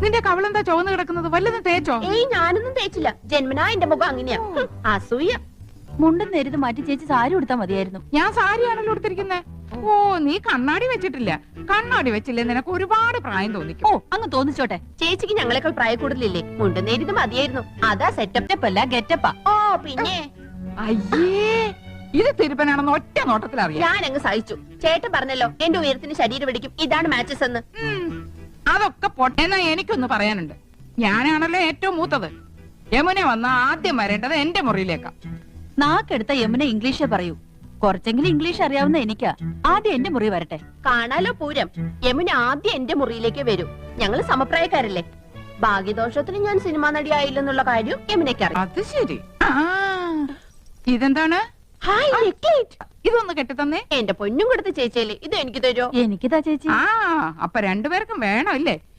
നിന്റെ കവളെന്താ ചുവന്ന് കിടക്കുന്നത്? വല്ലതും തേച്ചോ? ഏയ് ഞാനൊന്നും തേച്ചില്ല. ജന്മനാ എന്റെ മുഖം അങ്ങനെയാ. അസൂയ. മുണ്ടും നേരിത് മാറ്റി ചേച്ചി സാരി ഉടുത്താ മതിയായിരുന്നു. ഞാൻ സാരിയാണല്ലോ എടുത്തിരിക്കുന്നേ. ഓ, നീ കണ്ണാടി വെച്ചിട്ടില്ല. കണ്ണാടി വെച്ചില്ലേ നിനക്ക് ഒരുപാട് പ്രായം തോന്നിക്കും. ഓ, അങ്ങ് തോന്നിച്ചോട്ടെ. ചേച്ചിക്ക് ഞങ്ങളെക്കാൾ പ്രായക്കൂടുതലില്ലേ? മുണ്ടും നേരിത് മതിയായിരുന്നു. അതാ സെറ്റപ്പ് അല്ല ഗെറ്റപ്പാ. ഓ പിന്നെ അയ്യേ, ഇത് തിരുപ്പനാണെന്ന് ഒറ്റ നോട്ടത്തിൽ അറിയാം. ഞാൻ അങ്ങ് സഹിച്ചു. ചേട്ടൻ പറഞ്ഞല്ലോ എന്റെ ഉയരത്തിന് ശരീരം പിടിക്കും, ഇതാണ് മാച്ചസ് എന്ന്. അതൊക്കെ പൊട്ടേന്നാ എനിക്കൊന്ന് പറയാനുണ്ട്. ഞാനാണല്ലോ ഏറ്റവും മൂത്തത്. യമുന വന്ന ആദ്യം വരേണ്ടത് എന്റെ മുറിയിലേക്കാ. നാക്കെടുത്ത യമുന ഇംഗ്ലീഷേ പറയൂ. കുറച്ചെങ്കിലും ഇംഗ്ലീഷ് അറിയാവുന്ന എനിക്കാ. ആദ്യം എന്റെ മുറി വരട്ടെ. കാണാലോ പൂരം. യമുന ആദ്യം എന്റെ മുറിയിലേക്ക് വരൂ. ഞങ്ങള് സമപ്രായക്കാരല്ലേ. ഭാഗ്യദോഷത്തിന് ഞാൻ സിനിമാ നടി ആയില്ലെന്നുള്ള കാര്യം യമുനയ്ക്കറിയാം. അത് ശരി. ഇതെന്താണ്? ഹായ് നെക്ലേറ്റ്. ഇതൊന്ന് കെട്ടിത്തന്നേ. എന്റെ പൊന്നും കൊടുത്ത ചേച്ചിയല്ലേ, ഇത് എനിക്ക് തരുമോ? എനിക്കിതാ ചേച്ചി. അപ്പൊ രണ്ടുപേർക്കും വേണം അല്ലേ?